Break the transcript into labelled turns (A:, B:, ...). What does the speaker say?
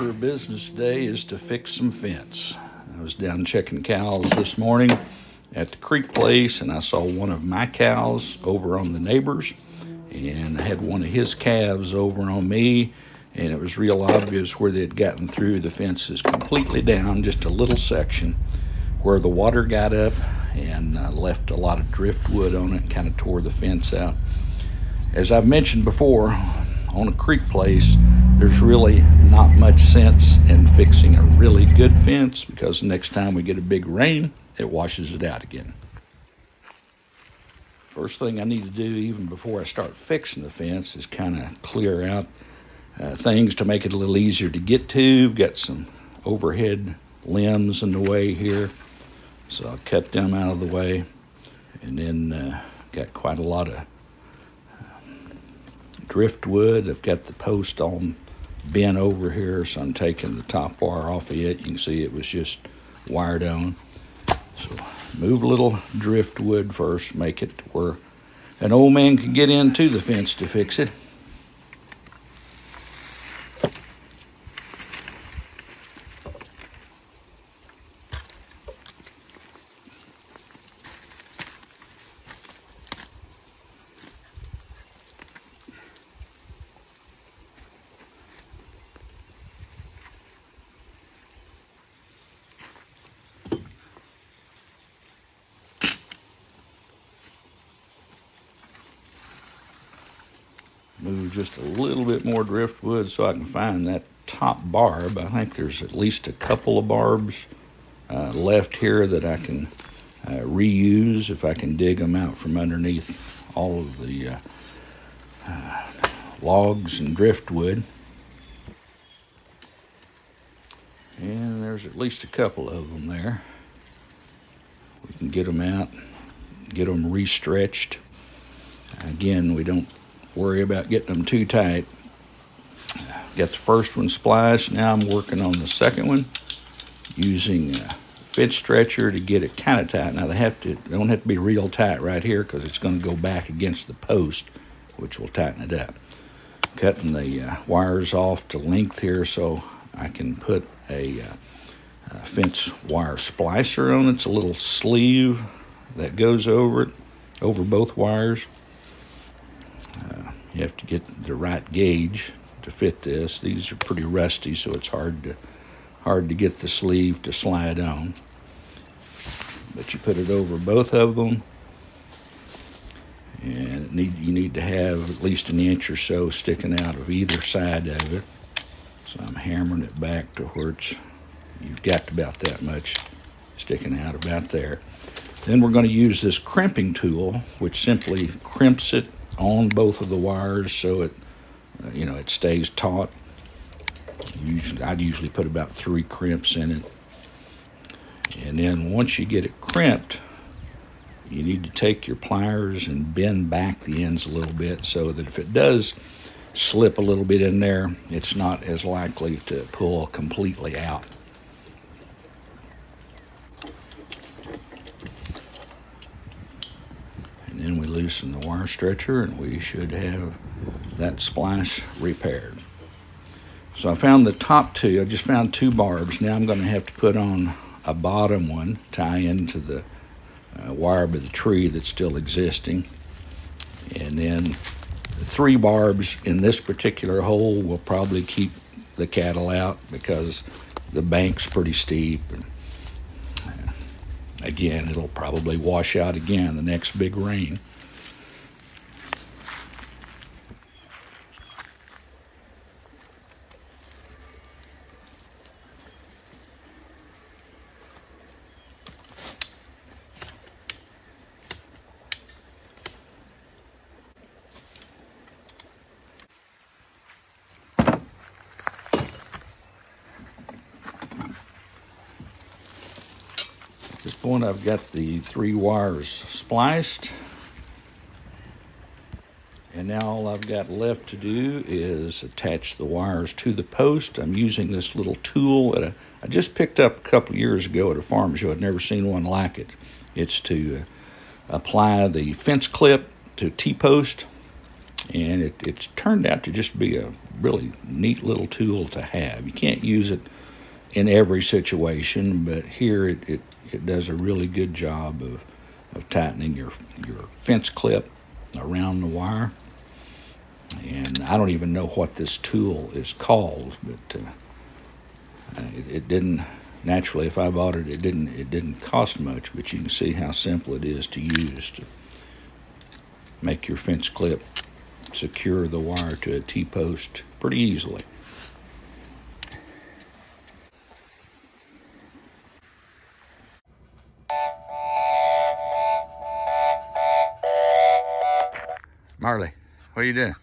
A: order of business today is to fix some fence. I was down checking cows this morning at the creek place, and I saw one of my cows over on the neighbor's, and I had one of his calves over on me, and it was real obvious where they'd gotten through. The fence is completely down, just a little section where the water got up and left a lot of driftwood on it and kind of tore the fence out. As I've mentioned before, on a creek place, there's really not much sense in fixing a really good fence, because the next time we get a big rain, it washes it out again. First thing I need to do, even before I start fixing the fence, is kind of clear out things to make it a little easier to get to. We've got some overhead limbs in the way here, so I'll cut them out of the way. And then got quite a lot of driftwood. I've got the post on bent over here, so I'm taking the top bar off of it. You can see it was just wired on. So move a little driftwood first, make it where an old man can get into the fence to fix it. Move just a little bit more driftwood so I can find that top barb. I think there's at least a couple of barbs left here that I can reuse if I can dig them out from underneath all of the logs and driftwood. And there's at least a couple of them there. We can get them out, get them re-stretched. Again, we don't worry about getting them too tight. Got the first one spliced. Now I'm working on the second one using a fence stretcher to get it kind of tight. Now they don't have to be real tight right here, because it's going to go back against the post, which will tighten it up. Cutting the wires off to length here so I can put a fence wire splicer on it. It's a little sleeve that goes over it, over both wires. You have to get the right gauge to fit this. These are pretty rusty, so it's hard to get the sleeve to slide on. But you put it over both of them, and you need to have at least an inch or so sticking out of either side of it. So I'm hammering it back to where you've got about that much sticking out about there. Then we're going to use this crimping tool, which simply crimps it on both of the wires so it it stays taut. I'd usually put about 3 crimps in it. And then once you get it crimped, you need to take your pliers and bend back the ends a little bit, so that if it does slip a little bit in there, it's not as likely to pull completely out. And then we loosen the wire stretcher, and we should have that splice repaired. So I found the top two. I just found 2 barbs. Now I'm going to have to put on a bottom one, tie into the wire of the tree that's still existing. And then the 3 barbs in this particular hole will probably keep the cattle out, because the bank's pretty steep. And again, it'll probably wash out again the next big rain. At this point, I've got the 3 wires spliced, and now all I've got left to do is attach the wires to the post. I'm using this little tool that I just picked up a couple years ago at a farm show. I'd never seen one like it. It's to apply the fence clip to T-post And it's turned out to just be a really neat little tool to have. You can't use it in every situation, but here it does a really good job of tightening your fence clip around the wire. And I don't even know what this tool is called, but it didn't, naturally if I bought it, it didn't cost much, but you can see how simple it is to use to make your fence clip secure the wire to a T-post pretty easily. Marley, what are you doing?